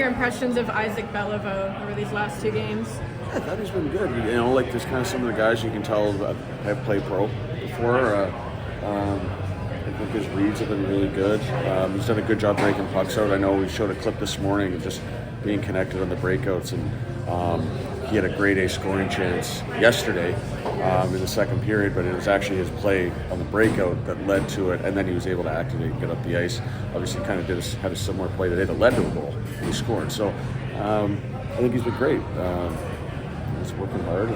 your impressions of Isaac Beliveau over these last 2 games? I thought he's been good. You know, like there's kind of some of the guys you can tell have played pro before. I think his reads have been really good. He's done a good job breaking pucks out. I know we showed a clip this morning of just being connected on the breakouts, and he had a grade A scoring chance yesterday in the second period, but it was actually his play on the breakout that led to it, and then he was able to activate and get up the ice. Obviously, kind of had a similar play today that led to a goal, and he scored. So I think he's been great. He's working hard.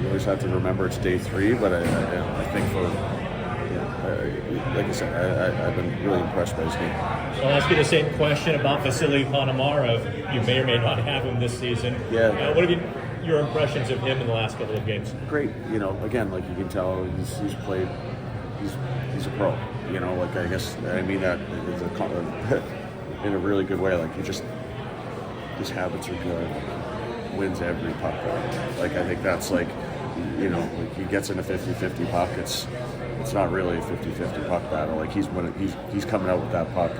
You always have to remember it's day 3, but I think for like I said, I've been really impressed by his game. So I'll ask you the same question about Vasily Ponomarev. You may or may not have him this season. Yeah. What have your impressions of him in the last couple of games? Great. You know, again, like you can tell, he's played. He's a pro. You know, like I guess I mean that in a really good way. Like his habits are good. Wins every puck. Like I think that's like, you know, like he gets in a 50-50 puck. It's not really a 50-50 puck battle. Like he's coming out with that puck.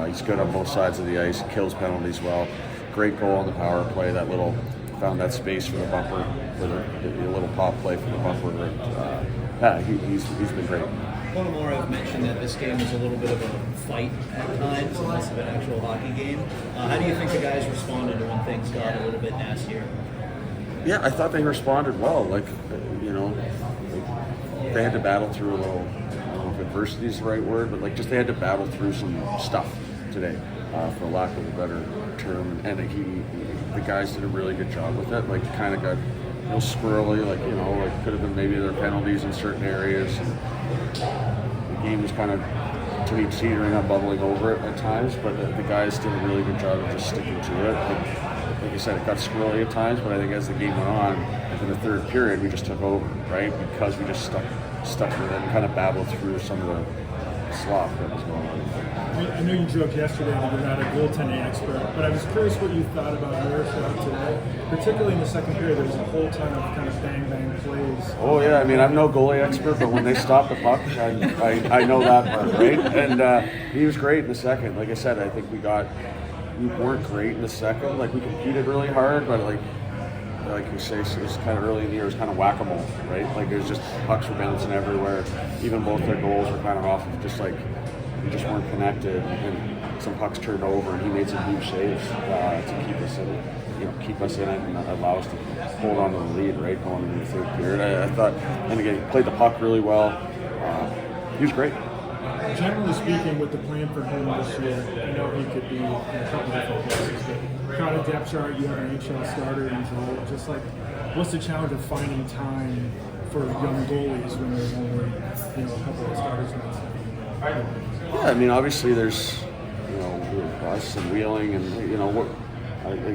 He's good on both sides of the ice. He kills penalties well. Great goal on the power play. Found that space for the bumper, for the little pop play for the bumper. He's been great. Ponomarev mentioned that this game was a little bit of a fight at times, less of an actual hockey game. How do you think the guys responded when things got a little bit nastier? Yeah, I thought they responded well. Like, you know, they had to battle through a little, I don't know if adversity is the right word, but like just they had to battle through some stuff today, for lack of a better term. And the guys did a really good job with it. Like, kind of got a little squirrely, like, you know, like could have been maybe their penalties in certain areas. And the game was kind of teetering on bubbling over it at times, but the guys did a really good job of just sticking to it. Like I said, it got squirrely at times, but I think as the game went on, in the third period, we just took over, right? Because we just stuck with it and kind of battled through some of the slop that was going on. I know you joked yesterday that you're not a goaltending expert, but I was curious what you thought about your shot today. Particularly in the second period, there was a whole ton of kind of bang plays. Oh yeah, I mean I'm no goalie expert, but when they stop the puck, I know that part, right? And he was great in the second. Like I said, I think we weren't great in the second. Like we competed really hard, but like you say, so it was kind of early in the year, it was kind of whack-a-mole, right? Like it was just pucks were bouncing everywhere. Even both their goals were kind of off of just like we just weren't connected, and some pucks turned over, and he made some huge saves to keep us in it and allow us to hold on to the lead, right, going into the third period. I thought, and again, he played the puck really well. He was great. Generally speaking, with the plan for him this year, I know he could be in a couple different places, but kind of depth chart, you have an NHL starter and Joel. Just like, what's the challenge of finding time for young goalies when there's only a couple of starters in that? Yeah, I mean, obviously there's us and Wheeling, and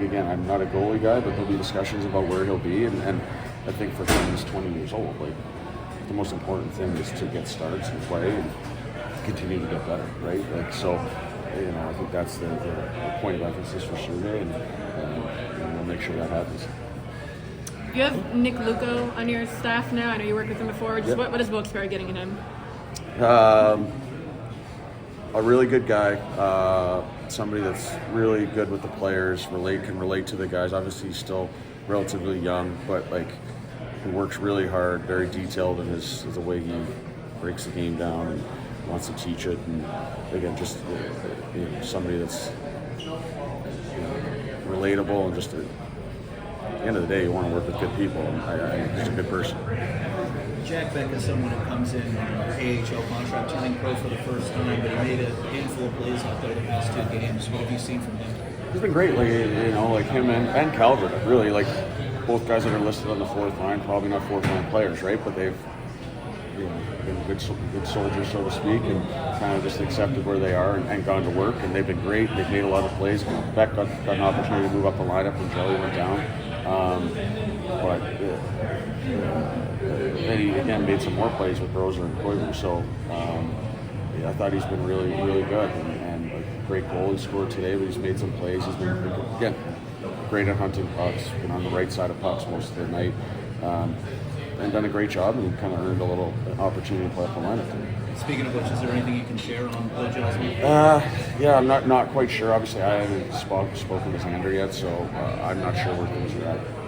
again, I'm not a goalie guy, but there'll be discussions about where he'll be, and I think for him, he's 20 years old. Like the most important thing is to get starts and play and continue to get better, right? Like so, I think that's the point of emphasis for sure, and we'll make sure that happens. You have Nick Luco on your staff now. I know you worked with him before. Just Yep. what is Wilkes-Barre getting in him? A really good guy, somebody that's really good with the players, can relate to the guys. Obviously, he's still relatively young, but like he works really hard, very detailed in the way he breaks the game down and wants to teach it. And again, just somebody that's relatable and just at the end of the day, you want to work with good people. And he's a good person. Jack Beck is someone who comes in on an AHL contract, turning pro for the first time, but he made a handful of plays out there the past 2 games. What have you seen from him? He's been great, like him and Calvert. Really, like both guys that are listed on the fourth line, probably not fourth line players, right? But they've been good soldiers, so to speak, and kind of just accepted where they are and gone to work. And they've been great. They've made a lot of plays. Beck got an opportunity to move up the lineup when Jelly went down. And he again made some more plays with Roser and Koivu. So I thought he's been really, really good and a great goal he scored today. But he's made some plays. He's been again great at hunting pucks. Been on the right side of pucks most of the night, and done a great job. And kind of earned a little opportunity to play up the lineup today. Speaking of which, is there anything you can share on Blue Jasmine? Yeah, I'm not quite sure. Obviously, I haven't spoken with Xander yet, so I'm not sure where things are at.